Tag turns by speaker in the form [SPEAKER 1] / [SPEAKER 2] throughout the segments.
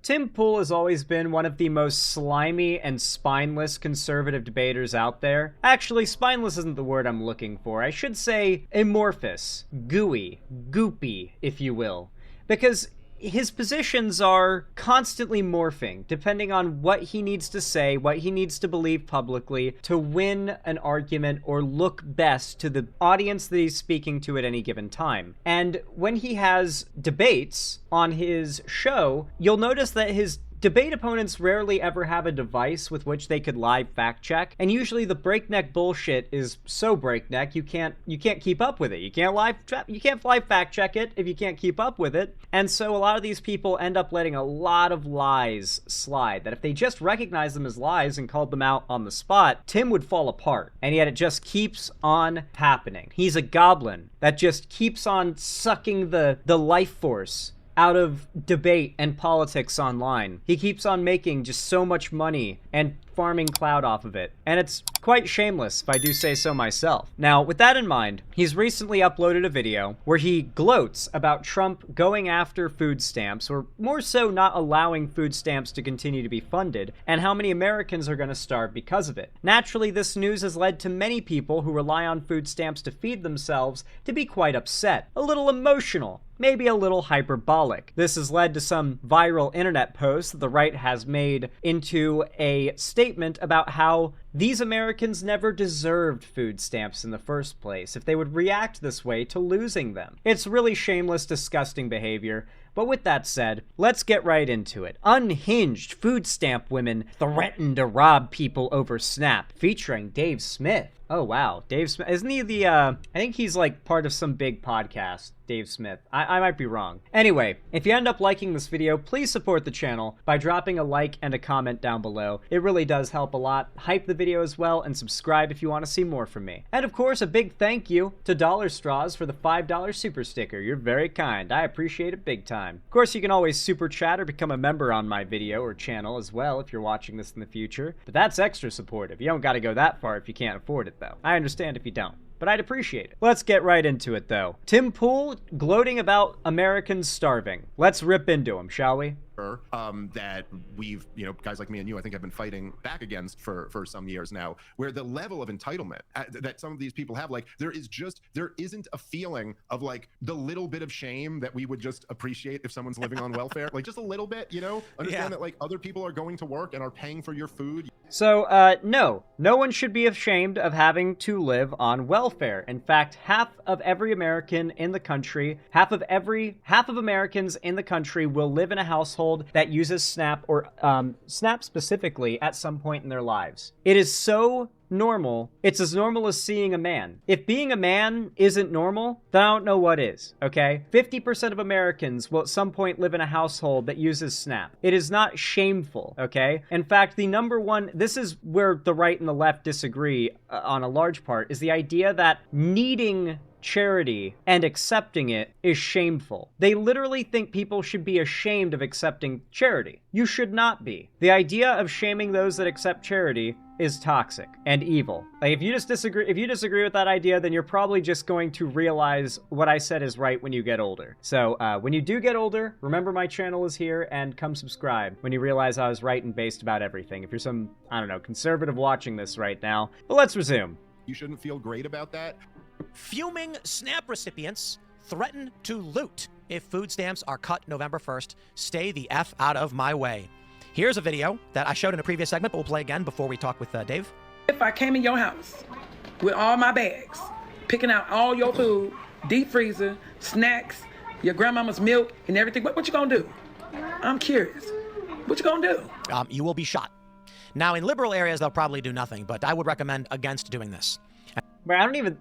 [SPEAKER 1] Tim Pool has always been one of the most slimy and spineless conservative debaters out there. Actually, spineless isn't the word I'm looking for. I should say amorphous, gooey, goopy, if you will. Because his positions are constantly morphing, depending on what he needs to say, what he needs to believe publicly to win an argument or look best to the audience that he's speaking to at any given time. And when he has debates on his show, you'll notice that his debate opponents rarely ever have a device with which they could live fact check, and usually the breakneck bullshit is so breakneck you can't keep up with it. You can't live fact check it if you can't keep up with it. And so a lot of these people end up letting a lot of lies slide that if they just recognized them as lies and called them out on the spot, Tim would fall apart. And yet it just keeps on happening. He's a goblin that just keeps on sucking the life force out of debate and politics online. He keeps on making just so much money and farming clout off of it. And it's quite shameless, if I do say so myself. Now, with that in mind, he's recently uploaded a video where he gloats about Trump going after food stamps, or more so not allowing food stamps to continue to be funded, and how many Americans are going to starve because of it. Naturally, this news has led to many people who rely on food stamps to feed themselves to be quite upset, a little emotional, maybe a little hyperbolic. This has led to some viral internet posts that the right has made into a statement about how these Americans never deserved food stamps in the first place if they would react this way to losing them. It's really shameless, disgusting behavior. But with that said, let's get right into it. Unhinged food stamp women threaten to rob people over SNAP, featuring Dave Smith. Oh, wow. Dave Smith. Isn't he the, I think he's like part of some big podcast, Dave Smith. I might be wrong. Anyway, if you end up liking this video, please support the channel by dropping a like and a comment down below. It really does help a lot. Hype the video as well, and subscribe if you want to see more from me. And of course, a big thank you to Dollar Straws for the $5 super sticker. You're very kind. I appreciate it big time. Of course, you can always super chat or become a member on my video or channel as well if you're watching this in the future. But that's extra supportive. You don't got to go that far if you can't afford it, though. I understand if you don't, but I'd appreciate it. Let's get right into it, though. Tim Pool gloating about Americans starving. Let's rip into him, shall we?
[SPEAKER 2] That we've, guys like me and you, I think have been fighting back against for some years now, where the level of entitlement that some of these people have, like, there isn't a feeling of like the little bit of shame that we would just appreciate if someone's living on welfare, like just a little bit, understand that like other people are going to work and are paying for your food.
[SPEAKER 1] So, no one should be ashamed of having to live on welfare. In fact, half of Americans in the country will live in a household that uses SNAP, or SNAP specifically, at some point in their lives. It is so normal. It's as normal as seeing a man. If being a man isn't normal, then I don't know what is, okay? 50% of Americans will at some point live in a household that uses SNAP. It is not shameful, okay? In fact, the number one, this is where the right and the left disagree on a large part, is the idea that needing charity and accepting it is shameful. They literally think people should be ashamed of accepting charity. You should not be. The idea of shaming those that accept charity is toxic and evil. Like, if you disagree with that idea, then you're probably just going to realize what I said is right when you get older. So when you do get older, remember my channel is here, and come subscribe when you realize I was right and based about everything. If you're some, I don't know, conservative watching this right now. But let's resume.
[SPEAKER 2] You shouldn't feel great about that.
[SPEAKER 3] Fuming SNAP recipients threaten to loot if food stamps are cut November 1st. Stay the F out of my way. Here's a video that I showed in a previous segment, but we'll play again before we talk with Dave.
[SPEAKER 4] If I came in your house with all my bags, picking out all your food, deep freezer, snacks, your grandmama's milk, and everything, what you gonna do? I'm curious. What you gonna do?
[SPEAKER 3] You will be shot. Now, in liberal areas, they'll probably do nothing, but I would recommend against doing this.
[SPEAKER 1] But I don't even...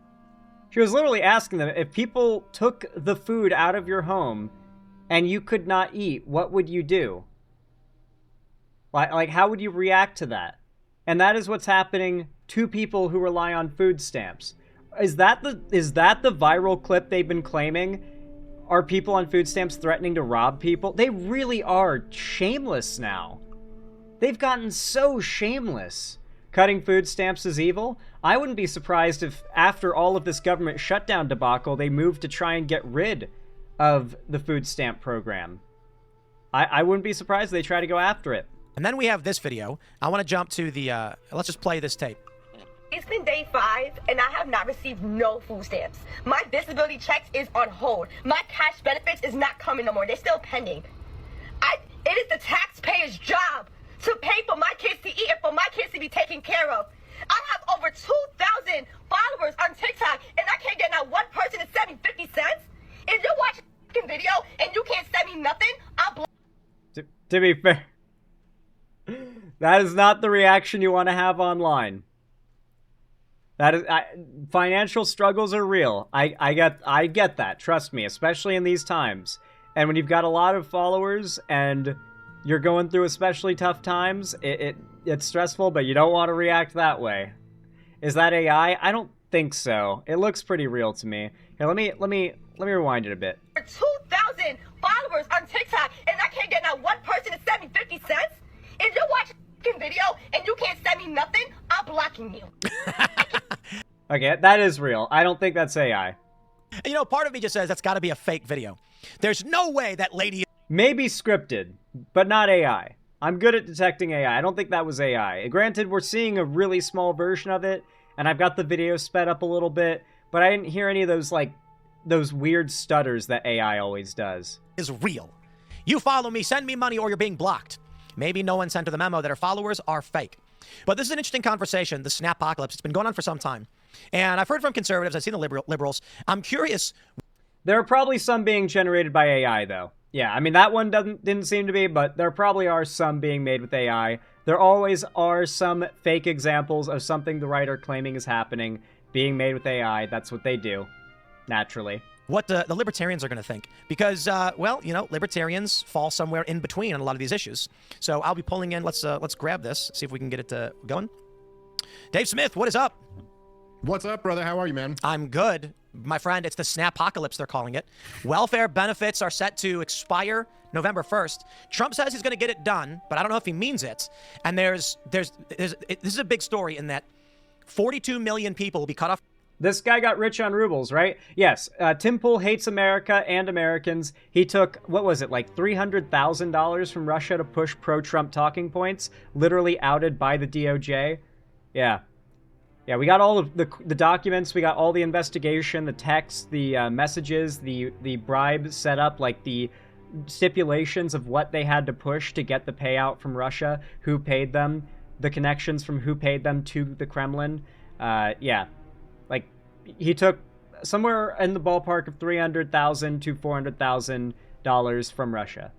[SPEAKER 1] She was literally asking them, if people took the food out of your home and you could not eat, what would you do? Like, how would you react to that? And that is what's happening to people who rely on food stamps. Is that the viral clip they've been claiming? Are people on food stamps threatening to rob people? They really are shameless now. They've gotten so shameless. Cutting food stamps is evil? I wouldn't be surprised if after all of this government shutdown debacle, they moved to try and get rid of the food stamp program. I wouldn't be surprised if they try to go after it.
[SPEAKER 3] And then we have this video. I want to jump to the, let's just play this tape.
[SPEAKER 5] It's been day 5, and I have not received no food stamps. My disability checks is on hold. My cash benefits is not coming no more. They're still pending. It is the taxpayer's job to pay for my kids to eat and for my kids to be taken care of. I have over 2,000 followers on TikTok, and I can't get not one person to send me 50 cents. If you're watching a video and you can't send me nothing, I'll block.
[SPEAKER 1] To be fair, that is not the reaction you want to have online. That is, financial struggles are real. I get that. Trust me, especially in these times. And when you've got a lot of followers and you're going through especially tough times, it's stressful, but you don't want to react that way. Is that AI? I don't think so. It looks pretty real to me. Here, let me rewind it a bit.
[SPEAKER 5] 2,000 followers on TikTok, and I can't get not one person to send me 50 cents. If you're watching a video and you can't send me nothing, I'm blocking you.
[SPEAKER 1] Okay, that is real. I don't think that's AI.
[SPEAKER 3] You know, part of me just says that's got to be a fake video. There's no way that lady...
[SPEAKER 1] Maybe scripted, but not AI. I'm good at detecting AI. I don't think that was AI. Granted, we're seeing a really small version of it, and I've got the video sped up a little bit, but I didn't hear any of those, like, those weird stutters that AI always does.
[SPEAKER 3] ...is real. You follow me, send me money, or you're being blocked. Maybe no one sent her the memo that her followers are fake. But this is an interesting conversation, the Snapocalypse. It's been going on for some time. And I've heard from conservatives, I've seen the liberals. I'm curious.
[SPEAKER 1] There are probably some being generated by AI, though. Yeah, I mean, that one didn't seem to be, but there probably are some being made with AI. There always are some fake examples of something the writer claiming is happening being made with AI. That's what they do, naturally.
[SPEAKER 3] What the libertarians are going to think. Because, well, you know, libertarians fall somewhere in between on a lot of these issues. So I'll be pulling in. Let's grab this, see if we can get it going. Dave Smith, what is up?
[SPEAKER 2] What's up, brother? How are you, man?
[SPEAKER 3] I'm good. My friend, it's the Snapocalypse, they're calling it. Welfare benefits are set to expire November 1st. Trump says he's going to get it done, but I don't know if he means it. And this is a big story in that 42 million people will be cut off.
[SPEAKER 1] This guy got rich on rubles, right? Yes, Timpool hates America and Americans. He took, what was it, like $300,000 from Russia to push pro-Trump talking points, literally outed by the DOJ. Yeah. Yeah, we got all of the documents, we got all the investigation, the texts, the messages, the bribe set up, like the stipulations of what they had to push to get the payout from Russia, who paid them, the connections from who paid them to the Kremlin. Yeah. Like, he took somewhere in the ballpark of $300,000 to $400,000 from Russia.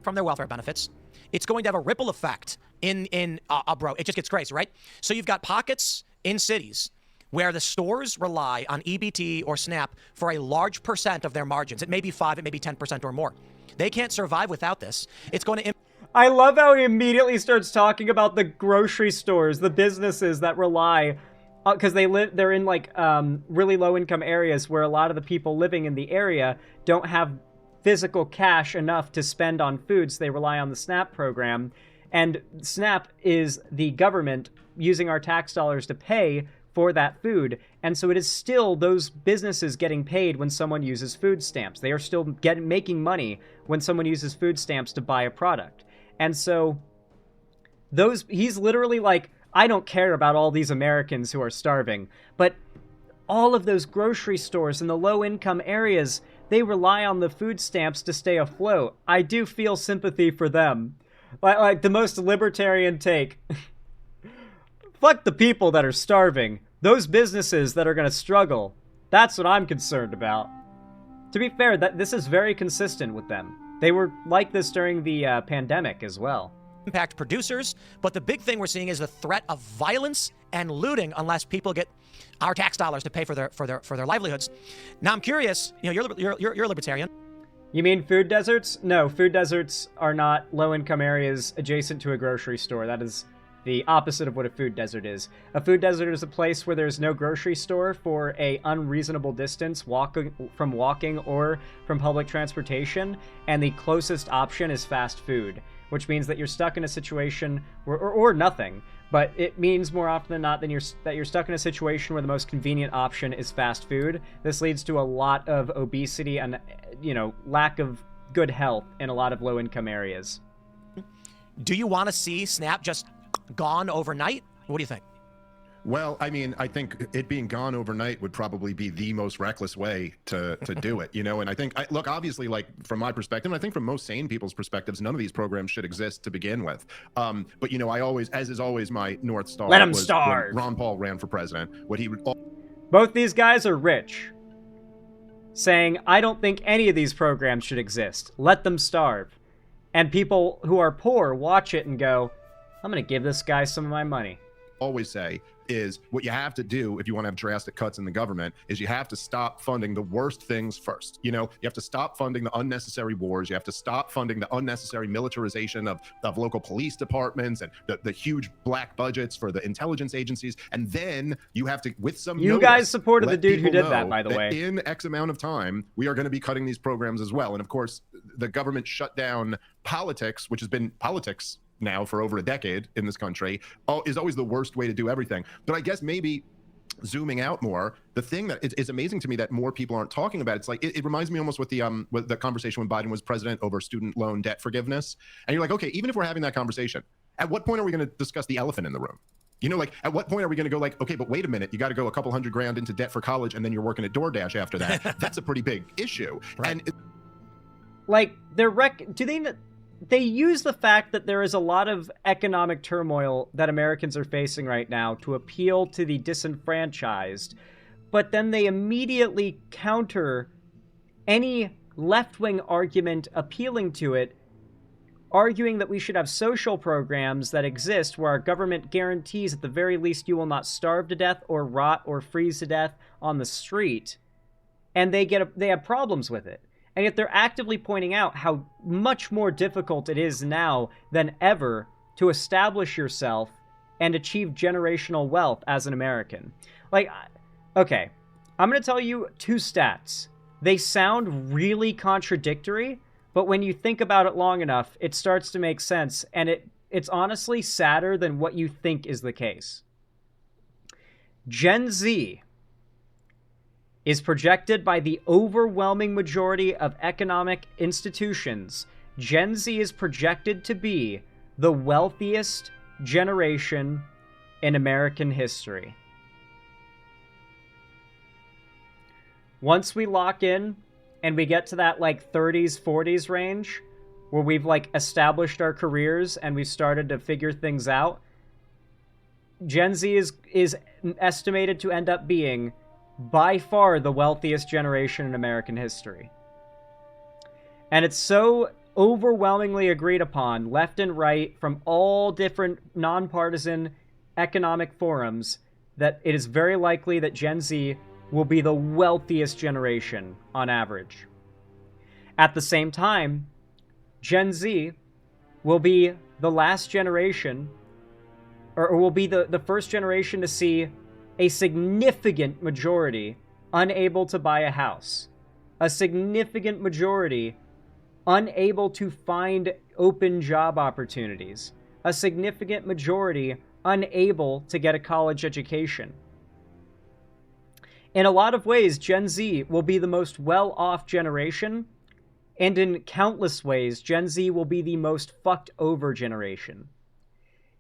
[SPEAKER 3] From their welfare benefits. It's going to have a ripple effect bro, it just gets crazy, right? So you've got pockets in cities where the stores rely on EBT or SNAP for a large percent of their margins. It may be 5, it may be 10% or more. They can't survive without this. It's going to...
[SPEAKER 1] I love how he immediately starts talking about the grocery stores, the businesses that rely... Because they're in like really low income areas where a lot of the people living in the area don't have physical cash enough to spend on food, so they rely on the SNAP program. And SNAP is the government using our tax dollars to pay for that food. And so it is still those businesses getting paid when someone uses food stamps. They are still making money when someone uses food stamps to buy a product. And so he's literally like, I don't care about all these Americans who are starving, but all of those grocery stores in the low-income areas, they rely on the food stamps to stay afloat. I do feel sympathy for them. Like the most libertarian take. Fuck the people that are starving. Those businesses that are going to struggle. That's what I'm concerned about. To be fair, this is very consistent with them. They were like this during the pandemic as well.
[SPEAKER 3] Impact producers, but the big thing we're seeing is the threat of violence and looting unless people get our tax dollars to pay for their livelihoods. Now I'm curious, you know, you're a libertarian.
[SPEAKER 1] You mean food deserts? No, food deserts are not low-income areas adjacent to a grocery store. That is the opposite of what a food desert is. A food desert is a place where there's no grocery store for a unreasonable distance walking or from public transportation, and the closest option is fast food, which means that you're stuck in a situation where, or nothing, but it means more often than not that you're stuck in a situation where the most convenient option is fast food. This leads to a lot of obesity and, you know, lack of good health in a lot of low-income areas.
[SPEAKER 3] Do you want to see SNAP just gone overnight? What do you think?
[SPEAKER 2] Well, I mean, I think it being gone overnight would probably be the most reckless way to do it, you know? And I think, look, obviously, like, from my perspective, and I think from most sane people's perspectives, none of these programs should exist to begin with. But, you know, I always, as is always my North Star,
[SPEAKER 1] Let 'em
[SPEAKER 2] was
[SPEAKER 1] starve.
[SPEAKER 2] when Ron Paul ran for president, what he would...
[SPEAKER 1] Both these guys are rich, saying, I don't think any of these programs should exist. Let them starve. And people who are poor watch it and go, I'm going to give this guy some of my money.
[SPEAKER 2] always say is what you have to do if you want to have drastic cuts in the government is you have to stop funding the worst things first. You know, you have to stop funding the unnecessary wars. You have to stop funding the unnecessary militarization of local police departments and the huge black budgets for the intelligence agencies. And then you have to, with some
[SPEAKER 1] You
[SPEAKER 2] notice,
[SPEAKER 1] guys supported the
[SPEAKER 2] let
[SPEAKER 1] dude who
[SPEAKER 2] people
[SPEAKER 1] did that,
[SPEAKER 2] know
[SPEAKER 1] by the way.
[SPEAKER 2] in X amount of time, we are going to be cutting these programs as well. And of course, the government shutdown politics, which has been politics now for over a decade in this country, is always the worst way to do everything. But I guess maybe zooming out more, the thing that is amazing to me that more people aren't talking about, it's like it reminds me almost with the conversation when Biden was president over student loan debt forgiveness. And you're like, okay, even if we're having that conversation, at what point are we going to discuss the elephant in the room? You know, like, at what point are we going to go like, okay, but wait a minute, you got to go a couple $100 grand into debt for college and then you're working at DoorDash after that. That's a pretty big issue.
[SPEAKER 3] Right.
[SPEAKER 2] And
[SPEAKER 1] Like, they use the fact that there is a lot of economic turmoil that Americans are facing right now to appeal to the disenfranchised, but then they immediately counter any left-wing argument appealing to it, arguing that we should have social programs that exist where our government guarantees at the very least you will not starve to death or rot or freeze to death on the street, and they have problems with it. And yet they're actively pointing out how much more difficult it is now than ever to establish yourself and achieve generational wealth as an American. Like, okay, I'm going to tell you two stats. They sound really contradictory, but when you think about it long enough, it starts to make sense, and it's honestly sadder than what you think is the case. Gen Z is projected by the overwhelming majority of economic institutions. Gen Z is projected to be the wealthiest generation in American history. Once we lock in and we get to that like 30s, 40s range, where we've like established our careers and we've started to figure things out, Gen Z is estimated to end up being by far the wealthiest generation in American history. And it's so overwhelmingly agreed upon, left and right, from all different nonpartisan economic forums, that it is very likely that Gen Z will be the wealthiest generation on average. At the same time, Gen Z will be the last generation, or will be the first generation to see a significant majority unable to buy a house, a significant majority unable to find open job opportunities, a significant majority unable to get a college education. In a lot of ways, Gen Z will be the most well-off generation, and in countless ways, Gen Z will be the most fucked over generation.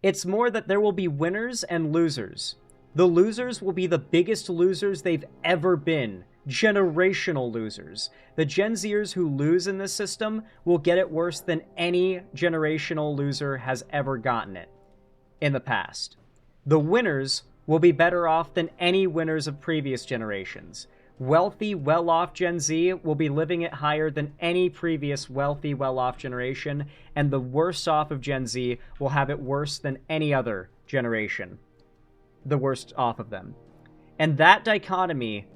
[SPEAKER 1] It's more that there will be winners and losers. The losers will be the biggest losers they've ever been. Generational losers. The Gen Zers who lose in this system will get it worse than any generational loser has ever gotten it in the past. The winners will be better off than any winners of previous generations. Wealthy, well-off Gen Z will be living it higher than any previous wealthy, well-off generation, and the worst off of Gen Z will have it worse than any other generation. The worst off of them. And that dichotomy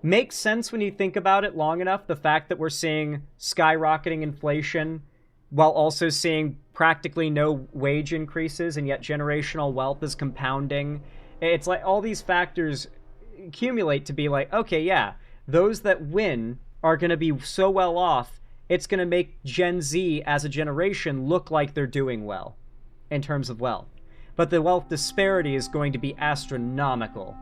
[SPEAKER 1] makes sense when you think about it long enough. The fact that we're seeing skyrocketing inflation while also seeing practically no wage increases, and yet generational wealth is compounding. It's like all these factors accumulate to be like, okay, yeah, those that win are going to be so well off, it's going to make Gen Z as a generation look like they're doing well in terms of wealth. But the wealth disparity is going to be astronomical.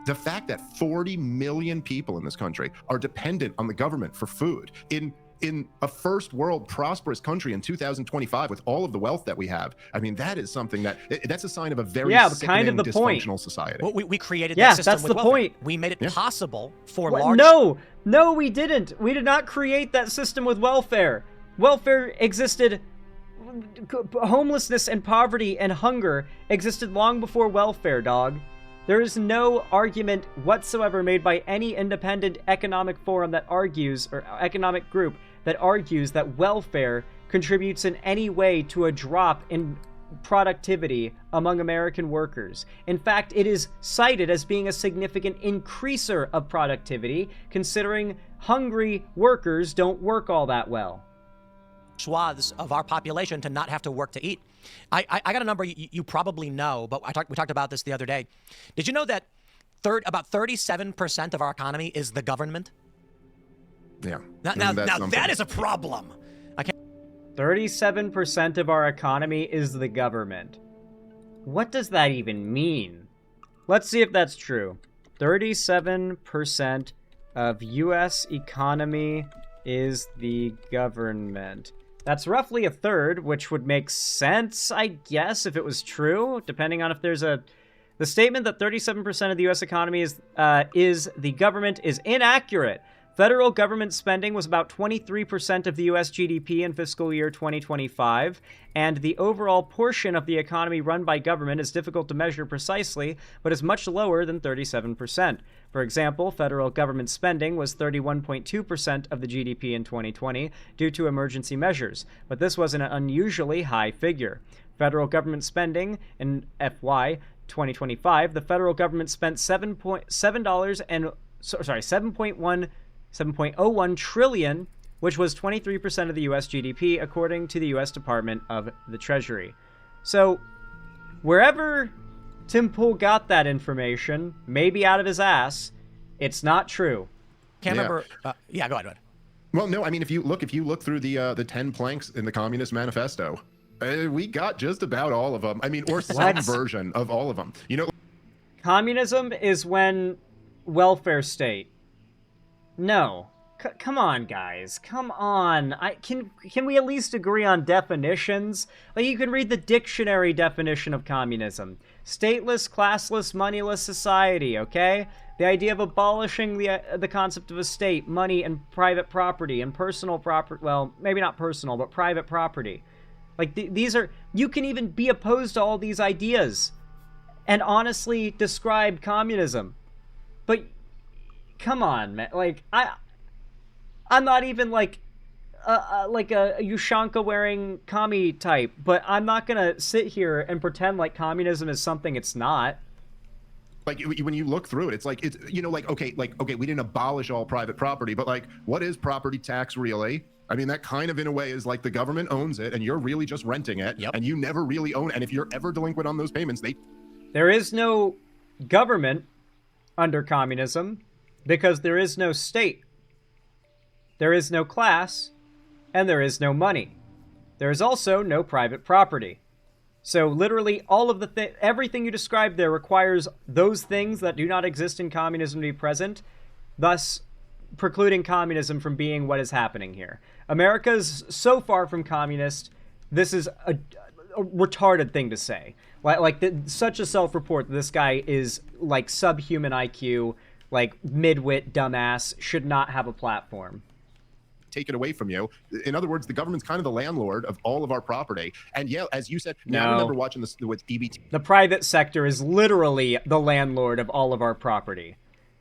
[SPEAKER 2] The fact that 40 million people in this country are dependent on the government for food in a first world prosperous country in 2025 with all of the wealth that we have, I mean, that is something that's a sign of a very
[SPEAKER 1] kind of the
[SPEAKER 2] dysfunctional
[SPEAKER 1] point.
[SPEAKER 2] society.
[SPEAKER 3] Well, we created that system
[SPEAKER 1] that's
[SPEAKER 3] with
[SPEAKER 1] the
[SPEAKER 3] welfare.
[SPEAKER 1] point.
[SPEAKER 3] We made it possible for
[SPEAKER 1] What?
[SPEAKER 3] large...
[SPEAKER 1] No, we didn't. We did not create that system with welfare. Welfare existed. Homelessness and poverty and hunger existed long before welfare, dog. There is no argument whatsoever made by any independent economic forum that argues, or economic group that argues, that welfare contributes in any way to a drop in productivity among American workers. In fact, it is cited as being a significant increaser of productivity, considering hungry workers don't work all that well.
[SPEAKER 3] Swaths of our population to not have to work to eat. I got a number you probably know, but we talked about this the other day. Did you know that about 37% of our economy is the government?
[SPEAKER 2] Yeah.
[SPEAKER 3] Now that is a problem.
[SPEAKER 1] 37% of our economy is the government. What does that even mean? Let's see if that's true. 37% of U.S. economy is the government. That's roughly a third, which would make sense, I guess, if it was true, depending on if there's a... The statement that 37% of the U.S. economy is the government is inaccurate. Federal government spending was about 23% of the U.S. GDP in fiscal year 2025, and the overall portion of the economy run by government is difficult to measure precisely, but is much lower than 37%. For example, federal government spending was 31.2% of the GDP in 2020 due to emergency measures, but this was an unusually high figure. Federal government spending in FY 2025, the federal government spent $7.01 trillion, which was 23% of the U.S. GDP, according to the U.S. Department of the Treasury. So, wherever Timpool got that information, maybe out of his ass, it's not true.
[SPEAKER 3] Can't remember. Go ahead.
[SPEAKER 2] Well, no, I mean, if you look through the 10 planks in the Communist Manifesto, we got just about all of them. I mean, or some version of all of them. You know,
[SPEAKER 1] communism is when welfare state. No. Come on, guys. Come on. Can we at least agree on definitions? Like, you can read the dictionary definition of communism. Stateless, classless, moneyless society, okay? The idea of abolishing the concept of a state, money, and private property, and personal property. Well, maybe not personal, but private property. Like, these are... You can even be opposed to all these ideas and honestly describe communism. But... Come on, man. Like, I'm not even like a Ushanka wearing commie type, but I'm not gonna sit here and pretend like communism is something it's not.
[SPEAKER 2] Like, when you look through it, it's like, okay, we didn't abolish all private property, but like, what is property tax really? I mean, that kind of in a way is like the government owns it and you're really just renting it, and you never really own it. And if you're ever delinquent on those payments,
[SPEAKER 1] there is no government under communism. Because there is no state, there is no class, and there is no money. There is also no private property. So literally all of everything you described there requires those things that do not exist in communism to be present, thus precluding communism from being what is happening here. America's so far from communist, this is a retarded thing to say. Such a self-report that this guy is like subhuman IQ, like midwit dumbass, should not have a platform.
[SPEAKER 2] Take it away from you. In other words, the government's kind of the landlord of all of our property. And yeah, as you said, I remember watching this with EBT.
[SPEAKER 1] The private sector is literally the landlord of all of our property.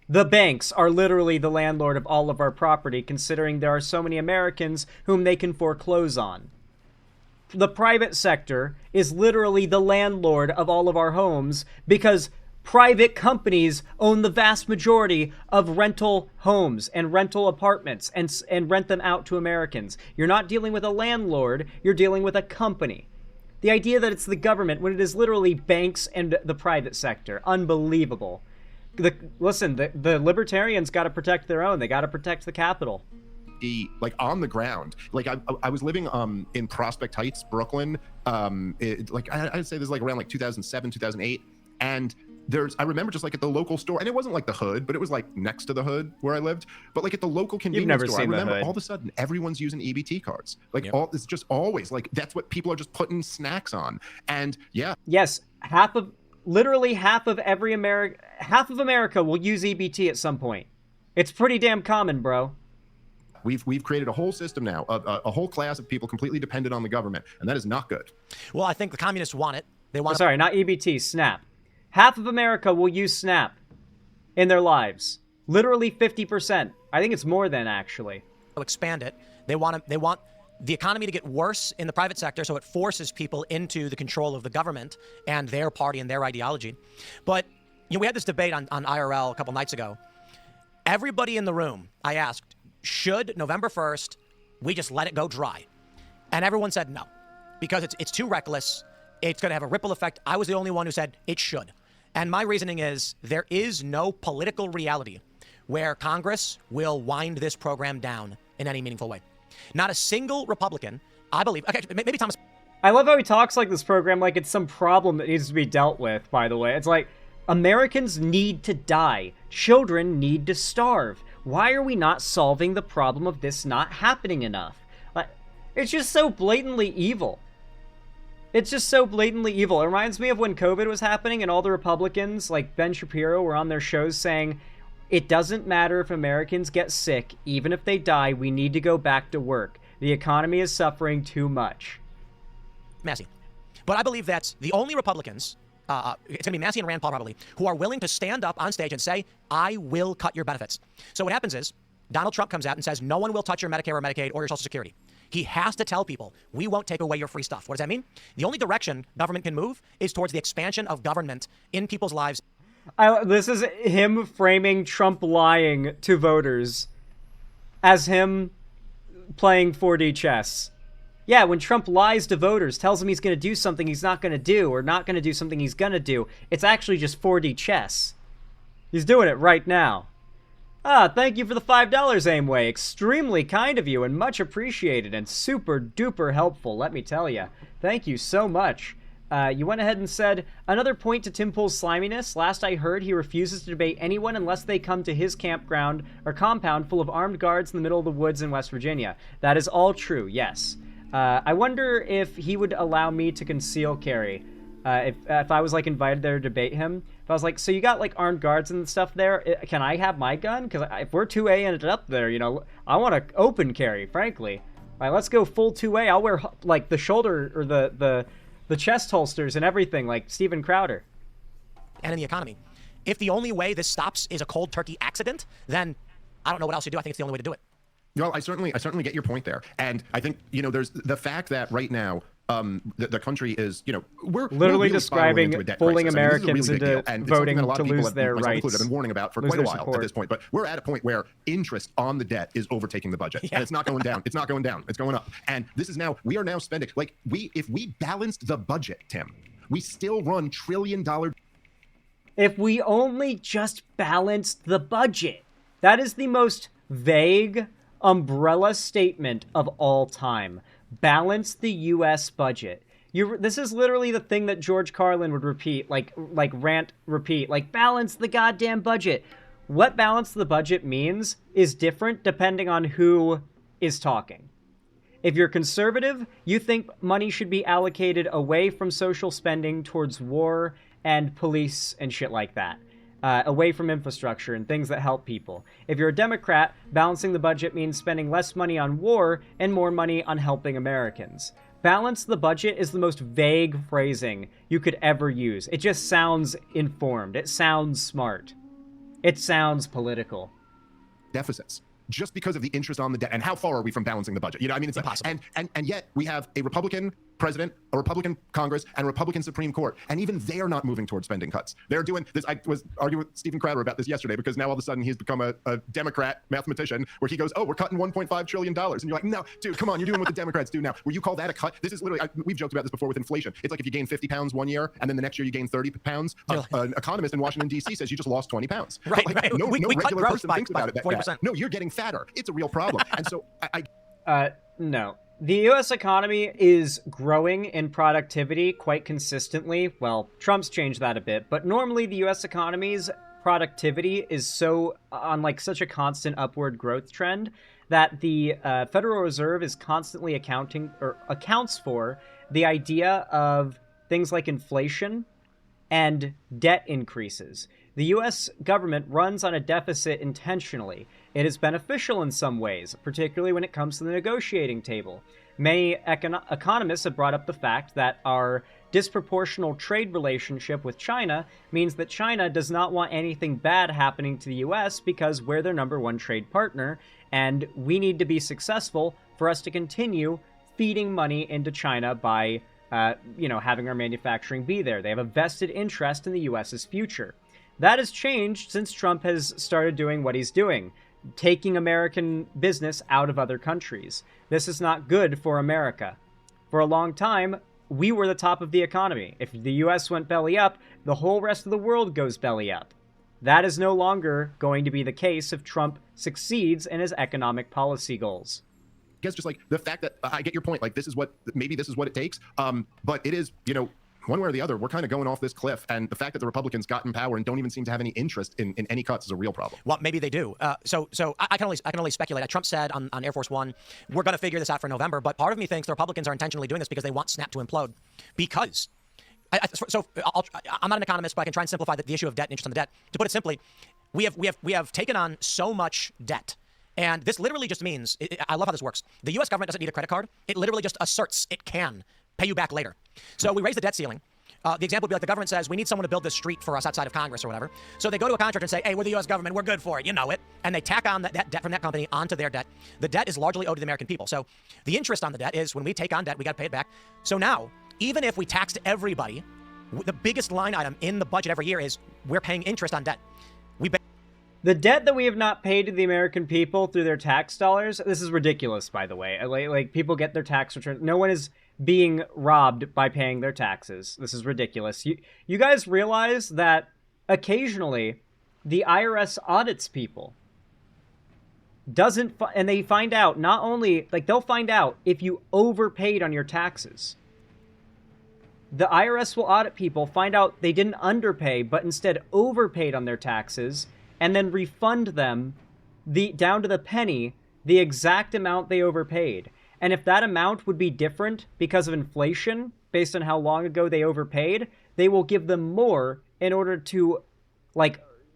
[SPEAKER 1] The banks are literally the landlord of all of our property, considering there are so many Americans whom they can foreclose on. The private sector is literally the landlord of all of our homes because private companies own the vast majority of rental homes and rental apartments and rent them out to Americans. You're not dealing with a landlord, you're dealing with a company. The idea that it's the government when it is literally banks and the private sector. Unbelievable. Listen, the libertarians got to protect their own. They got to protect the capital.
[SPEAKER 2] Like on the ground. Like I was living in Prospect Heights, Brooklyn. I'd say this is like around like 2007, 2008. And I remember just like at the local store, and it wasn't like the hood, but it was like next to the hood where I lived. But like at the local convenience store, I remember all of a sudden everyone's using EBT cards. Like it's just always like that's what people are just putting snacks on. And yeah.
[SPEAKER 1] Yes, literally half of America will use EBT at some point. It's pretty damn common, bro.
[SPEAKER 2] We've created a whole system now, a whole class of people completely dependent on the government, and that is not good.
[SPEAKER 3] Well, I think the communists want it. They want.
[SPEAKER 1] Sorry, not EBT, SNAP. Half of America will use SNAP in their lives. Literally 50%. I think it's more than actually.
[SPEAKER 3] Expand it. They want the economy to get worse in the private sector, so it forces people into the control of the government and their party and their ideology. But we had this debate on IRL a couple nights ago. Everybody in the room, I asked, should November 1st we just let it go dry? And everyone said no, because it's too reckless. It's going to have a ripple effect. I was the only one who said it should. And my reasoning is there is no political reality where Congress will wind this program down in any meaningful way. Not a single Republican, I believe. Okay, maybe Thomas.
[SPEAKER 1] I love how he talks like this program like it's some problem that needs to be dealt with, by the way. It's like, Americans need to die. Children need to starve. Why are we not solving the problem of this not happening enough? It's just so blatantly evil. It's just so blatantly evil. It reminds me of when COVID was happening and all the Republicans, like Ben Shapiro, were on their shows saying, it doesn't matter if Americans get sick, even if they die, we need to go back to work. The economy is suffering too much.
[SPEAKER 3] Massey. But I believe that's the only Republicans, it's going to be Massey and Rand Paul probably, who are willing to stand up on stage and say, I will cut your benefits. So what happens is, Donald Trump comes out and says, no one will touch your Medicare or Medicaid or your Social Security. He has to tell people, we won't take away your free stuff. What does that mean? The only direction government can move is towards the expansion of government in people's lives.
[SPEAKER 1] This is him framing Trump lying to voters as him playing 4D chess. Yeah, when Trump lies to voters, tells them he's going to do something he's not going to do, or not going to do something he's going to do, it's actually just 4D chess. He's doing it right now. Thank you for the $5, Aimway. Extremely kind of you and much appreciated and super duper helpful, let me tell you. Thank you so much. You went ahead and said, another point to Timpool's sliminess. Last I heard, he refuses to debate anyone unless they come to his campground or compound full of armed guards in the middle of the woods in West Virginia. That is all true, yes. I wonder if he would allow me to conceal carry. If I was like invited there to debate him, if I was like, so you got like armed guards and stuff there, can I have my gun? Because if we're 2A and it up there, you know, I want to open carry, frankly. All right, let's go full 2A. I'll wear like the shoulder or the chest holsters and everything, like Steven Crowder.
[SPEAKER 3] And in the economy, if the only way this stops is a cold turkey accident, then I don't know what else to do. I think it's the only way to do it.
[SPEAKER 2] Well, I certainly get your point there, and I think there's the fact that right now the country is we're
[SPEAKER 1] literally
[SPEAKER 2] really
[SPEAKER 1] describing fooling Americans into voting to lose their rights.
[SPEAKER 2] I've been warning about for quite a while at this point, but we're at a point where interest on the debt is overtaking the budget, and it's not going down. It's not going down. It's going up, and we are now spending if we balanced the budget, Tim, we still run $1 trillion.
[SPEAKER 1] If we only just balanced the budget, that is the most vague umbrella statement of all time. Balance the U.S. budget. This is literally the thing that George Carlin would repeat, like repeat, balance the goddamn budget. What balance the budget means is different depending on who is talking. If you're conservative, you think money should be allocated away from social spending towards war and police and shit like that. Away from infrastructure and things that help people. If you're a Democrat, balancing the budget means spending less money on war and more money on helping Americans. Balance the budget is the most vague phrasing you could ever use. It just sounds informed. It sounds smart. It sounds political.
[SPEAKER 2] Deficits. Just because of the interest on the debt. And how far are we from balancing the budget? It's
[SPEAKER 3] impossible.
[SPEAKER 2] And yet we have a Republican president, a Republican Congress, and a Republican Supreme Court. And even they are not moving towards spending cuts. They're doing this. I was arguing with Steven Crowder about this yesterday because now all of a sudden he's become a Democrat mathematician where he goes, oh, we're cutting $1.5 trillion. And you're like, no, dude, come on. You're doing what the Democrats do now. Will you call that a cut? This is literally, we've joked about this before with inflation. It's like if you gain 50 pounds one year and then the next year you gain 30 pounds, an economist in Washington, D.C. says you just lost 20 pounds.
[SPEAKER 3] Right.
[SPEAKER 2] No regular person
[SPEAKER 3] by
[SPEAKER 2] thinks about it that
[SPEAKER 3] 40%.
[SPEAKER 2] bad. No, you're getting fatter. It's a real problem. And so
[SPEAKER 1] No. The US economy is growing in productivity quite consistently. Well, Trump's changed that a bit, but normally the US economy's productivity is so on like such a constant upward growth trend that the Federal Reserve is constantly accounts for the idea of things like inflation and debt increases. The US government runs on a deficit intentionally. It is beneficial in some ways, particularly when it comes to the negotiating table. Many economists have brought up the fact that our disproportional trade relationship with China means that China does not want anything bad happening to the US because we're their number one trade partner, and we need to be successful for us to continue feeding money into China by having our manufacturing be there. They have a vested interest in the US's future. That has changed since Trump has started doing what he's doing, taking American business out of other countries. This is not good for America. For a long time, we were the top of the economy. If the US went belly up, the whole rest of the world goes belly up. That is no longer going to be the case if Trump succeeds in his economic policy goals.
[SPEAKER 2] I guess just like the fact that I get your point, like maybe this is what it takes. But it is, one way or the other, we're kind of going off this cliff. And the fact that the Republicans got in power and don't even seem to have any interest in any cuts is a real problem.
[SPEAKER 3] Well, maybe they do. So I can only speculate. Trump said on Air Force One, we're going to figure this out for November. But part of me thinks the Republicans are intentionally doing this because they want Snap to implode. Because I'm not an economist, but I can try and simplify the issue of debt and interest on the debt. To put it simply, we have taken on so much debt. And this literally just means, I love how this works. The U.S. government doesn't need a credit card. It literally just asserts it can pay you back later. So we raise the debt ceiling. The example would be like the government says, we need someone to build this street for us outside of Congress or whatever. So they go to a contractor and say, hey, we're the U.S. government. We're good for it. You know it. And they tack on that debt from that company onto their debt. The debt is largely owed to the American people. So the interest on the debt is when we take on debt, we got to pay it back. So now, even if we taxed everybody, the biggest line item in the budget every year is we're paying interest on debt.
[SPEAKER 1] The debt that we have not paid to the American people through their tax dollars, this is ridiculous, by the way. Like people get their tax returns. No one is being robbed by paying their taxes. This is ridiculous. You guys realize that occasionally the IRS audits people. And they find out, not only, they'll find out if you overpaid on your taxes. The IRS will audit people, find out they didn't underpay, but instead overpaid on their taxes, and then refund them down to the penny the exact amount they overpaid. And if that amount would be different because of inflation, based on how long ago they overpaid, they will give them more in order to,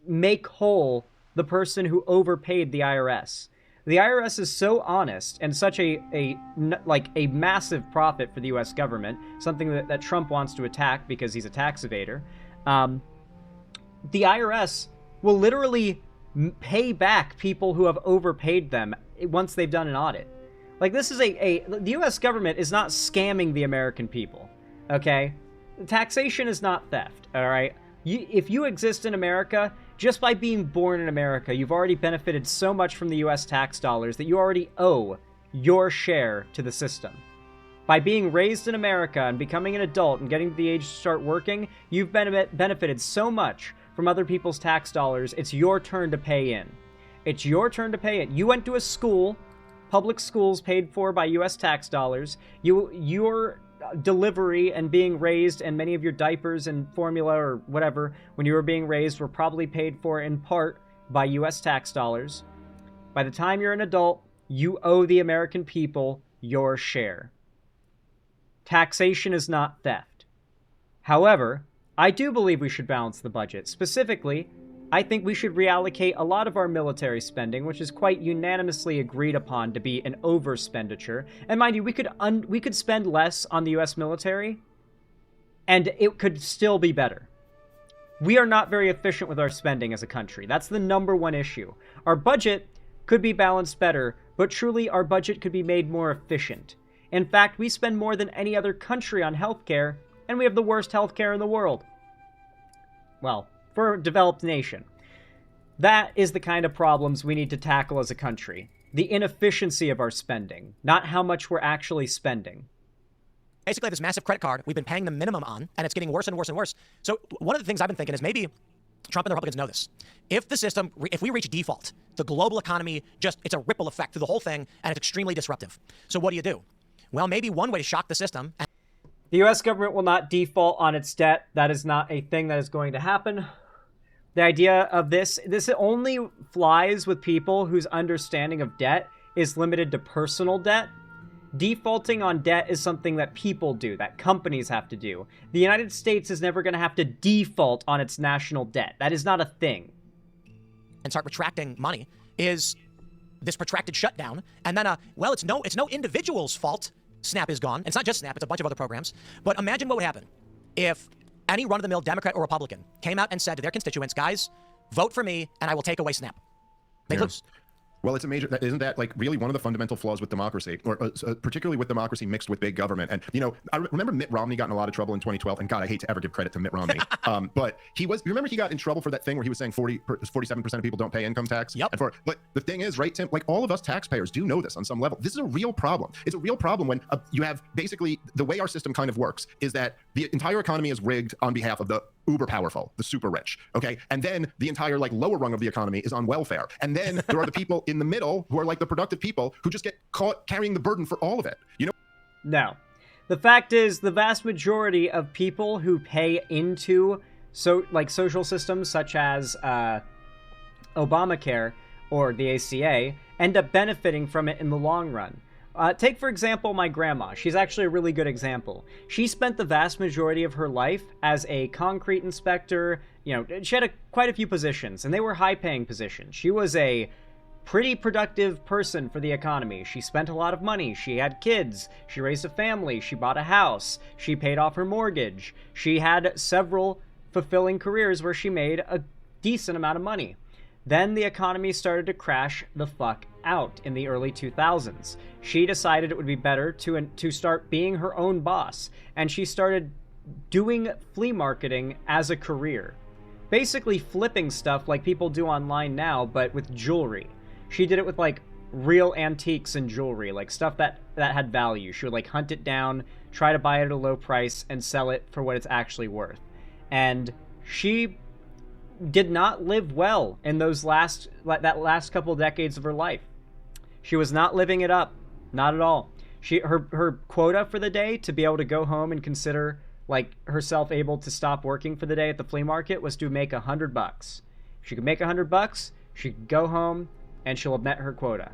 [SPEAKER 1] make whole the person who overpaid the IRS. The IRS is so honest and such a massive profit for the U.S. government, something that Trump wants to attack because he's a tax evader. The IRS will literally pay back people who have overpaid them once they've done an audit. This is the U.S. government is not scamming the American people, okay? Taxation is not theft, all right? If you exist in America, just by being born in America, you've already benefited so much from the U.S. tax dollars that you already owe your share to the system. By being raised in America and becoming an adult and getting to the age to start working, you've benefited so much from other people's tax dollars, it's your turn to pay in. It's your turn to pay in. You went to a school, public schools paid for by U.S. tax dollars. Your delivery and being raised and many of your diapers and formula or whatever when you were being raised were probably paid for in part by U.S. tax dollars. By the time you're an adult, you owe the American people your share. Taxation is not theft. However, I do believe we should balance the budget. Specifically, I think we should reallocate a lot of our military spending, which is quite unanimously agreed upon to be an overspenditure. And mind you, we could spend less on the U.S. military, and it could still be better. We are not very efficient with our spending as a country. That's the number one issue. Our budget could be balanced better, but truly our budget could be made more efficient. In fact, we spend more than any other country on healthcare, and we have the worst healthcare in the world. Well, for a developed nation. That is the kind of problems we need to tackle as a country. The inefficiency of our spending, not how much we're actually spending.
[SPEAKER 3] Basically, this massive credit card we've been paying the minimum on, and it's getting worse and worse and worse. So one of the things I've been thinking is maybe Trump and the Republicans know this. If we reach default, the global economy it's a ripple effect through the whole thing, and it's extremely disruptive. So what do? well, maybe one way to shock the system.
[SPEAKER 1] The U.S. government will not default on its debt. That is not a thing that is going to happen. The idea of this only flies with people whose understanding of debt is limited to personal debt. Defaulting on debt is something that people do, that companies have to do. The United States is never going to have to default on its national debt. That is not a thing.
[SPEAKER 3] And start retracting money is this protracted shutdown. And then, well, it's no individual's fault SNAP is gone. It's not just SNAP, it's a bunch of other programs. But imagine what would happen if any run-of-the-mill Democrat or Republican came out and said to their constituents, guys, vote for me and I will take away SNAP. They lose.
[SPEAKER 2] Well, it's a major, isn't that like really one of the fundamental flaws with democracy, or particularly with democracy mixed with big government? And, you know, I remember Mitt Romney got in a lot of trouble in 2012, and God, I hate to ever give credit to Mitt Romney. But remember he got in trouble for that thing where he was saying 47% of people don't pay income tax?
[SPEAKER 3] Yep.
[SPEAKER 2] But the thing is, right, Tim, like all of us taxpayers do know this on some level. This is a real problem. It's a real problem when you have basically the way our system kind of works is that the entire economy is rigged on behalf of the uber powerful, the super rich, okay? And then the entire like lower rung of the economy is on welfare. And then there are the people in the middle who are like the productive people who just get caught carrying the burden for all of it, you know?
[SPEAKER 1] No. The fact is, the vast majority of people who pay into social systems such as Obamacare or the ACA end up benefiting from it in the long run. Take, for example, my grandma. She's actually a really good example. She spent the vast majority of her life as a concrete inspector. You know, she had quite a few positions, and they were high-paying positions. She was a pretty productive person for the economy. She spent a lot of money. She had kids. She raised a family. She bought a house. She paid off her mortgage. She had several fulfilling careers where she made a decent amount of money. Then the economy started to crash the fuck out in the early 2000s. She decided it would be better to start being her own boss, and she started doing flea marketing as a career. Basically flipping stuff like people do online now, but with jewelry. She did it with like real antiques and jewelry, like stuff that had value. She would like hunt it down, try to buy it at a low price, and sell it for what it's actually worth. And she did not live well in that last couple decades of her life. She was not living it up, not at all. Her quota for the day to be able to go home and consider like herself able to stop working for the day at the flea market was to make $100. If she could make $100, she could go home and she'll have met her quota.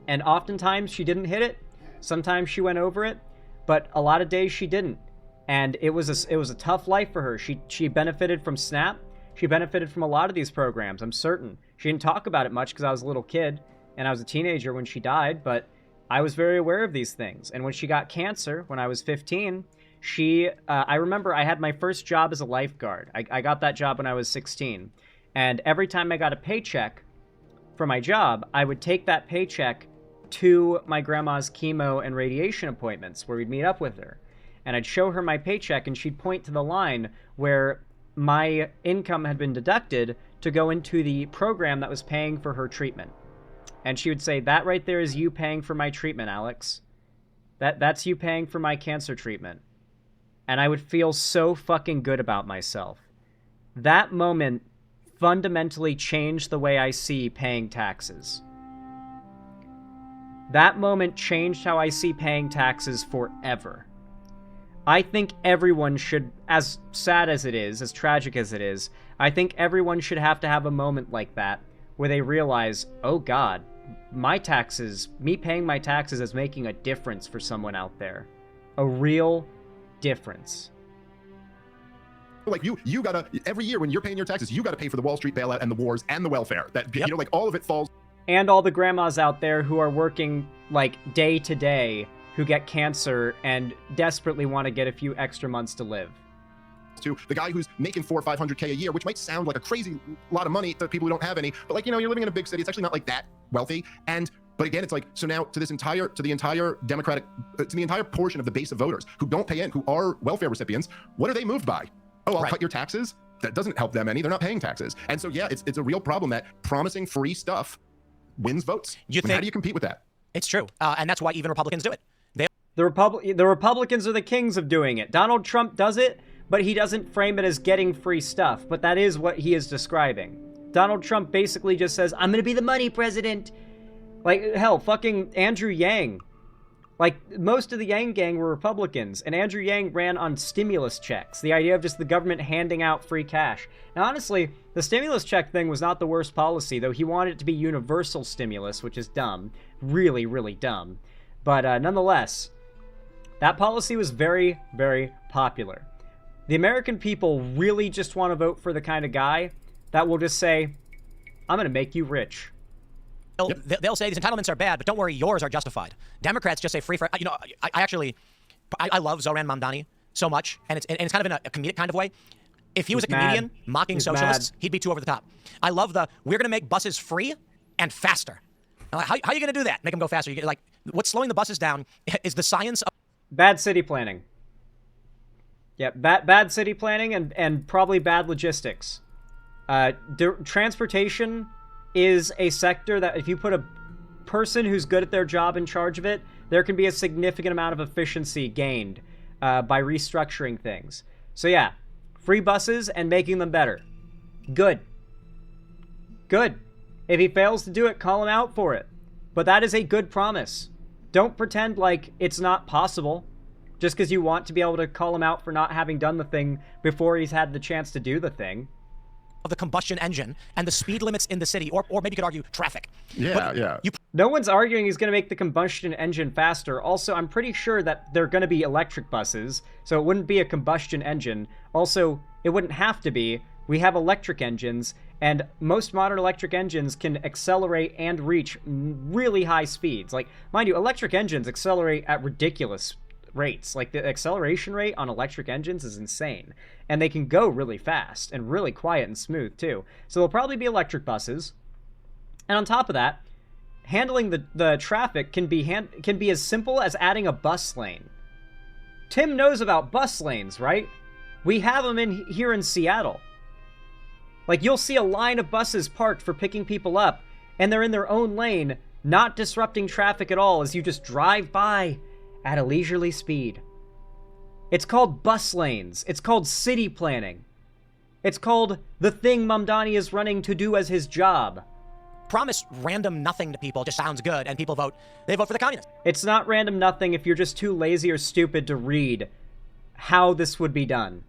[SPEAKER 1] And oftentimes she didn't hit it. Sometimes she went over it, but a lot of days she didn't. And it was a tough life for her. She benefited from SNAP. She benefited from a lot of these programs, I'm certain. She didn't talk about it much because I was a little kid and I was a teenager when she died, but I was very aware of these things. And when she got cancer, when I was 15, I remember I had my first job as a lifeguard. I got that job when I was 16. And every time I got a paycheck for my job, I would take that paycheck to my grandma's chemo and radiation appointments where we'd meet up with her. And I'd show her my paycheck and she'd point to the line where my income had been deducted to go into the program that was paying for her treatment. And she would say, that right there is you paying for my treatment, Alex. That's you paying for my cancer treatment. And I would feel so fucking good about myself. That moment fundamentally changed the way I see paying taxes. That moment changed how I see paying taxes forever. I think everyone should, as sad as it is, as tragic as it is, I think everyone should have to have a moment like that where they realize, oh God, me paying my taxes is making a difference for someone out there. A real difference.
[SPEAKER 2] Like you gotta, every year when you're paying your taxes, you gotta pay for the Wall Street bailout and the wars and the welfare. That, you know, like all of it falls.
[SPEAKER 1] And all the grandmas out there who are working like day to day, who get cancer and desperately want to get a few extra months to live.
[SPEAKER 2] To the guy who's making $400,000 or $500,000 a year, which might sound like a crazy lot of money to people who don't have any, but like, you know, you're living in a big city. It's actually not like that wealthy. But again, it's like, so now to the entire Democratic, to the entire portion of the base of voters who don't pay in, who are welfare recipients, what are they moved by? Oh, I'll cut your taxes? That doesn't help them any. They're not paying taxes. And so, yeah, it's a real problem that promising free stuff wins votes. How do you compete with that?
[SPEAKER 3] It's true. And that's why even Republicans do it.
[SPEAKER 1] The Republicans are the kings of doing it. Donald Trump does it, but he doesn't frame it as getting free stuff. But that is what he is describing. Donald Trump basically just says, I'm going to be the money president. Like, hell, fucking Andrew Yang. Like, most of the Yang gang were Republicans, and Andrew Yang ran on stimulus checks, the idea of just the government handing out free cash. Now, honestly, the stimulus check thing was not the worst policy, though he wanted it to be universal stimulus, which is dumb. Really, really dumb. But nonetheless, that policy was very, very popular. The American people really just want to vote for the kind of guy that will just say, I'm going to make you rich.
[SPEAKER 3] They'll say these entitlements are bad, but don't worry, yours are justified. Democrats just say free for, you know, I love Zoran Mamdani so much, and it's kind of in a comedic kind of way. If he was a comedian mocking socialists, he'd be too over the top. I love we're going to make buses free and faster. Like, how are you going to do that? Make them go faster. You get, like, what's slowing the buses down is the science of
[SPEAKER 1] bad city planning. Yeah, bad city planning and probably bad logistics. Transportation is a sector that if you put a person who's good at their job in charge of it, there can be a significant amount of efficiency gained by restructuring things. So yeah, free buses and making them better. Good. Good. If he fails to do it, call him out for it. But that is a good promise. Don't pretend like it's not possible just because you want to be able to call him out for not having done the thing before he's had the chance to do the thing.
[SPEAKER 3] Of the combustion engine and the speed limits in the city, or maybe you could argue traffic.
[SPEAKER 2] Yeah.
[SPEAKER 1] No one's arguing he's going to make the combustion engine faster. Also, I'm pretty sure that they're going to be electric buses, so it wouldn't be a combustion engine. Also, it wouldn't have to be. We have electric engines, and most modern electric engines can accelerate and reach really high speeds. Like, mind you, electric engines accelerate at ridiculous rates. Like, the acceleration rate on electric engines is insane. And they can go really fast and really quiet and smooth, too. So they'll probably be electric buses. And on top of that, handling the traffic can be as simple as adding a bus lane. Tim knows about bus lanes, right? We have them here in Seattle. Like, you'll see a line of buses parked for picking people up, and they're in their own lane, not disrupting traffic at all as you just drive by at a leisurely speed. It's called bus lanes. It's called city planning. It's called the thing Mamdani is running to do as his job.
[SPEAKER 3] Promise random nothing to people just sounds good, and people vote for the communists.
[SPEAKER 1] It's not random nothing if you're just too lazy or stupid to read how this would be done.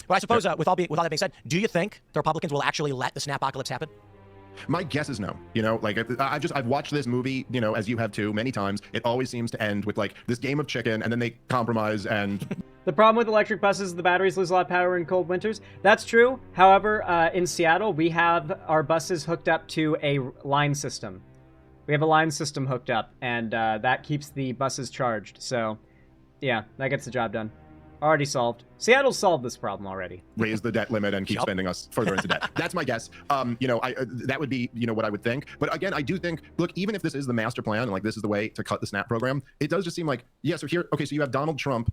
[SPEAKER 3] Well, I suppose, with all that being said, do you think the Republicans will actually let the snapocalypse happen?
[SPEAKER 2] My guess is no. You know, like I've watched this movie, you know, as you have too, many times. It always seems to end with like this game of chicken, and then they compromise. And
[SPEAKER 1] the problem with electric buses is the batteries lose a lot of power in cold winters. That's true. However, in Seattle, we have our buses hooked up to a line system. We have a line system hooked up, and that keeps the buses charged. So, yeah, that gets the job done. Already solved. Seattle's solved this problem already.
[SPEAKER 2] Raise the debt limit and keep spending us further into debt. That's my guess. You know, that would be, you know, what I would think. But again, I do think, look, even if this is the master plan and like this is the way to cut the SNAP program, it does just seem like, yeah, so here, okay, so you have Donald Trump,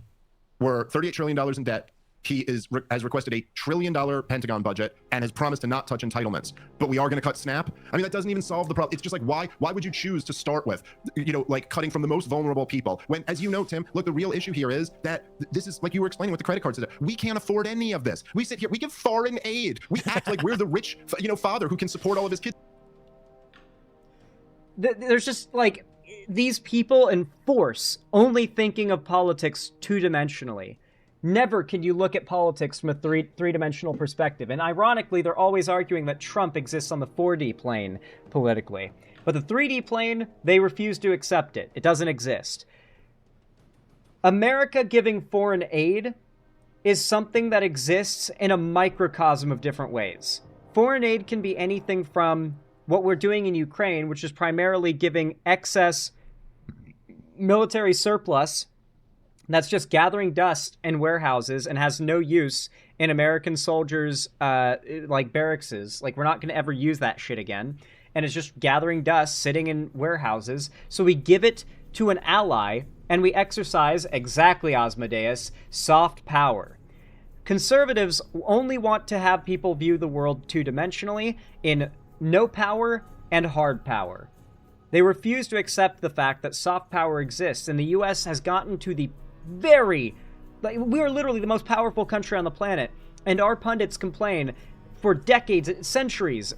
[SPEAKER 2] we're $38 trillion in debt. He has requested a $1 trillion Pentagon budget and has promised to not touch entitlements. But we are going to cut SNAP. I mean, that doesn't even solve the problem. It's just like, why would you choose to start with, you know, like cutting from the most vulnerable people? When, as you know, Tim, look, the real issue here is that this is like you were explaining with the credit cards. We can't afford any of this. We sit here, we give foreign aid. We act like we're the rich, you know, father who can support all of his kids.
[SPEAKER 1] There's just like these people enforce only thinking of politics two-dimensionally. Never can you look at politics from a three-dimensional perspective. And ironically, they're always arguing that Trump exists on the 4D plane politically. But the 3D plane, they refuse to accept it. It doesn't exist. America giving foreign aid is something that exists in a microcosm of different ways. Foreign aid can be anything from what we're doing in Ukraine, which is primarily giving excess military surplus that's just gathering dust in warehouses and has no use in American soldiers' like barrackses. Like, we're not going to ever use that shit again. And it's just gathering dust sitting in warehouses. So we give it to an ally and we exercise, exactly, Osmodeus, soft power. Conservatives only want to have people view the world two-dimensionally in no power and hard power. They refuse to accept the fact that soft power exists, and the U.S. has gotten to the we are literally the most powerful country on the planet, and our pundits complain for decades, centuries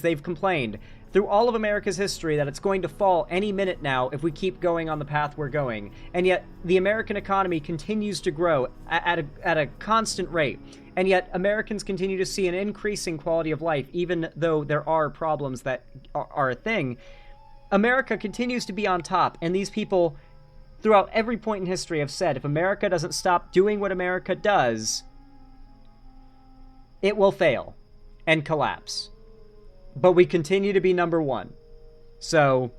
[SPEAKER 1] they've complained through all of America's history that it's going to fall any minute now if we keep going on the path we're going. And yet the American economy continues to grow at a constant rate. And yet Americans continue to see an increasing quality of life, even though there are problems that are a thing. America continues to be on top, and these people throughout every point in history have said if America doesn't stop doing what America does, it will fail and collapse. But we continue to be number one. So,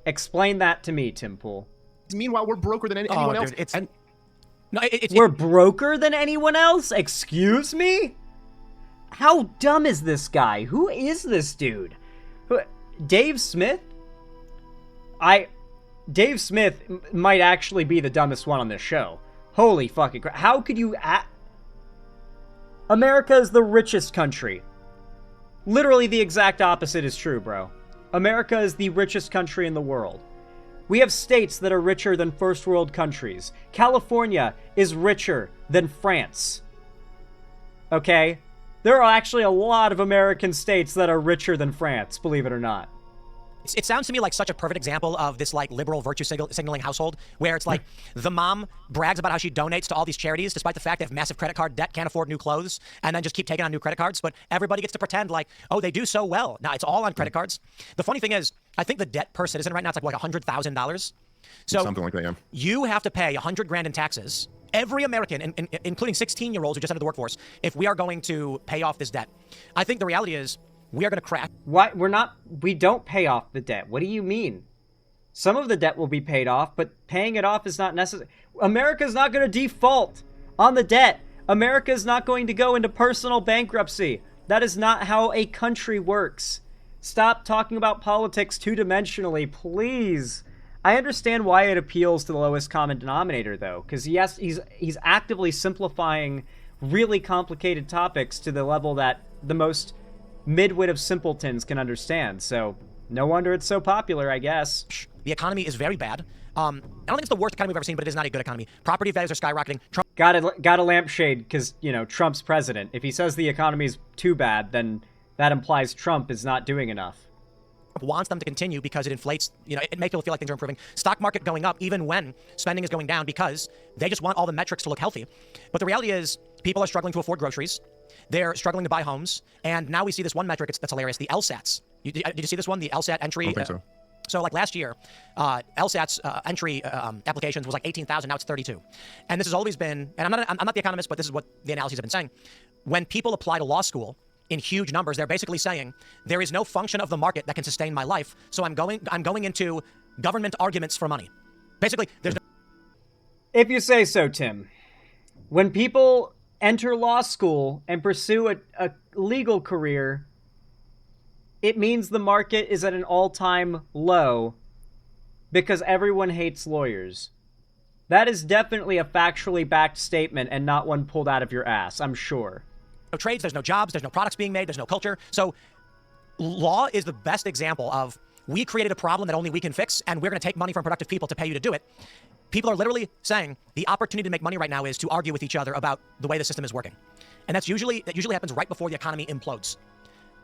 [SPEAKER 1] explain that to me, Timpool.
[SPEAKER 2] Meanwhile, we're broker than anyone else.
[SPEAKER 3] Dude,
[SPEAKER 1] we're broker than anyone else? Excuse me? How dumb is this guy? Who is this dude? Dave Smith? Dave Smith might actually be the dumbest one on this show. Holy fucking crap. How could you... America is the richest country. Literally the exact opposite is true, bro. America is the richest country in the world. We have states that are richer than first world countries. California is richer than France. Okay? There are actually a lot of American states that are richer than France, believe it or not.
[SPEAKER 3] It sounds to me like such a perfect example of this like liberal virtue signaling household where it's like the mom brags about how she donates to all these charities despite the fact they have massive credit card debt, can't afford new clothes, and then just keep taking on new credit cards. But everybody gets to pretend like, oh, they do so well. Now it's all on credit cards. The funny thing is, I think the debt per citizen right now, it's like $100,000. So
[SPEAKER 2] something like that, yeah.
[SPEAKER 3] You have to pay $100,000 in taxes. Every American, including 16-year-olds who just entered the workforce, if we are going to pay off this debt. I think the reality is, we are going to crash.
[SPEAKER 1] Why? We don't pay off the debt. What do you mean? Some of the debt will be paid off, but paying it off is not necessary. America's not going to default on the debt. America is not going to go into personal bankruptcy. That is not how a country works. Stop talking about politics two-dimensionally, please. I understand why it appeals to the lowest common denominator, though, because yes, he's actively simplifying really complicated topics to the level that the most midwit of simpletons can understand, so no wonder it's so popular, I guess.
[SPEAKER 3] The economy is very bad. I don't think it's the worst economy we've ever seen, but it is not a good economy. Property values are skyrocketing. Trump
[SPEAKER 1] got a lampshade because, you know, Trump's president. If he says the economy's too bad, then that implies Trump is not doing enough.
[SPEAKER 3] Wants them to continue because it inflates, you know, it makes people feel like things are improving. Stock market going up even when spending is going down because they just want all the metrics to look healthy. But the reality is people are struggling to afford groceries. They're struggling to buy homes. And now we see this one metric that's hilarious, the LSATs. Did you see this one, the LSAT entry?
[SPEAKER 2] I don't think so.
[SPEAKER 3] So like last year, LSAT's entry applications was like 18,000. Now it's 32. And this has always been, and I'm not the economist, but this is what the analyses have been saying. When people apply to law school in huge numbers, they're basically saying there is no function of the market that can sustain my life. So I'm going into government arguments for money. Basically, there's no.
[SPEAKER 1] If you say so, Tim. When people enter law school and pursue a legal career, it means the market is at an all-time low because everyone hates lawyers. That is definitely a factually backed statement and not one pulled out of your ass, I'm sure.
[SPEAKER 3] No trades, there's no jobs, there's no products being made, there's no culture. So law is the best example of we created a problem that only we can fix, and we're going to take money from productive people to pay you to do it. People are literally saying the opportunity to make money right now is to argue with each other about the way the system is working. And that usually happens right before the economy implodes.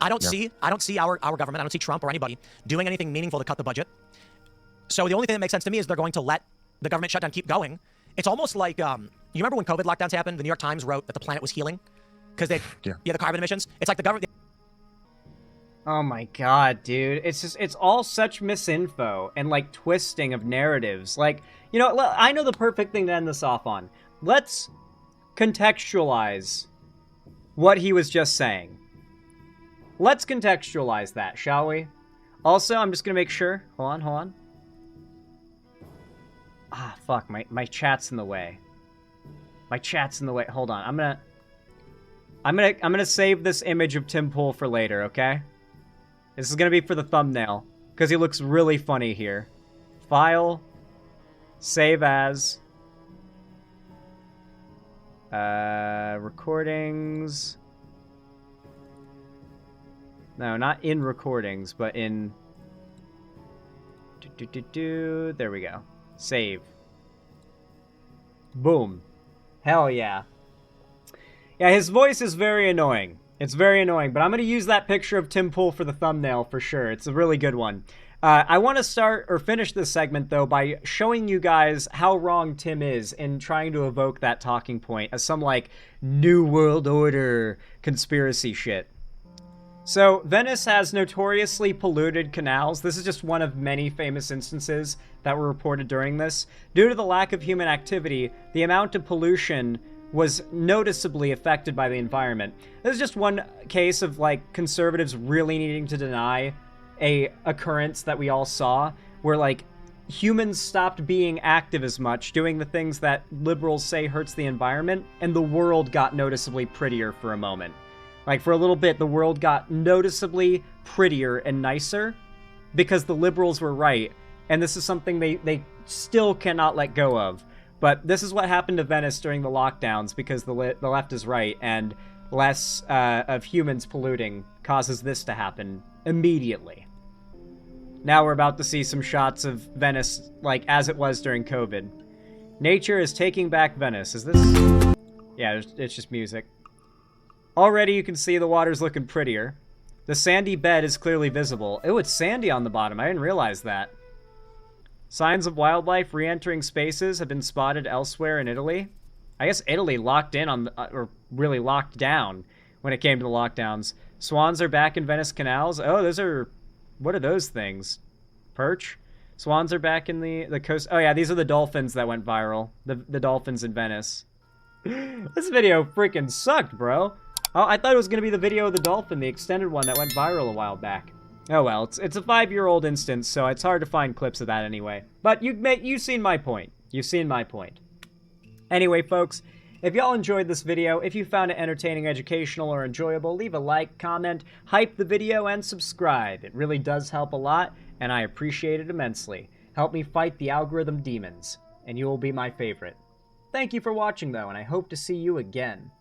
[SPEAKER 3] I don't see our government, I don't see Trump or anybody doing anything meaningful to cut the budget. So the only thing that makes sense to me is they're going to let the government shutdown keep going. It's almost like, you remember when COVID lockdowns happened? The New York Times wrote that the planet was healing because the carbon emissions. It's like the government.
[SPEAKER 1] Oh my god, dude. It's all such misinfo and like twisting of narratives. Like, you know, I know the perfect thing to end this off on. Let's contextualize what he was just saying. Let's contextualize that, shall we? Also, I'm just gonna make sure. Hold on. Ah, fuck, my chat's in the way. My chat's in the way. Hold on. I'm gonna save this image of Timpool for later, okay? This is gonna be for the thumbnail, because he looks really funny here. File, save as, recordings. No, not in recordings, but in. There we go. Save. Boom. Hell yeah. Yeah, his voice is very annoying. It's very annoying, but I'm going to use that picture of Timpool for the thumbnail for sure. It's a really good one. I want to start or finish this segment, though, by showing you guys how wrong Tim is in trying to evoke that talking point as some, like, New World Order conspiracy shit. So, Venice has notoriously polluted canals. This is just one of many famous instances that were reported during this. Due to the lack of human activity, the amount of pollution was noticeably affected by the environment. This is just one case of, like, conservatives really needing to deny a occurrence that we all saw, where, like, humans stopped being active as much, doing the things that liberals say hurts the environment, and the world got noticeably prettier for a moment. Like, for a little bit, the world got noticeably prettier and nicer because the liberals were right, and this is something they still cannot let go of. But this is what happened to Venice during the lockdowns because the left is right, and less of humans polluting causes this to happen immediately. Now we're about to see some shots of Venice, like, as it was during COVID. Nature is taking back Venice. Is this? Yeah, it's just music. Already you can see the water's looking prettier. The sandy bed is clearly visible. Oh, it's sandy on the bottom. I didn't realize that. Signs of wildlife re-entering spaces have been spotted elsewhere in Italy. I guess Italy locked in on, or really locked down when it came to the lockdowns. Swans are back in Venice canals. Oh, those are... What are those things? Perch? Swans are back in the coast. Oh yeah, these are the dolphins that went viral. The dolphins in Venice. This video freaking sucked, bro. Oh, I thought it was going to be the video of the dolphin, the extended one that went viral a while back. Oh well, it's a 5-year-old instance, so it's hard to find clips of that anyway. But you've seen my point. You've seen my point. Anyway, folks, if y'all enjoyed this video, if you found it entertaining, educational, or enjoyable, leave a like, comment, hype the video, and subscribe. It really does help a lot, and I appreciate it immensely. Help me fight the algorithm demons, and you will be my favorite. Thank you for watching, though, and I hope to see you again.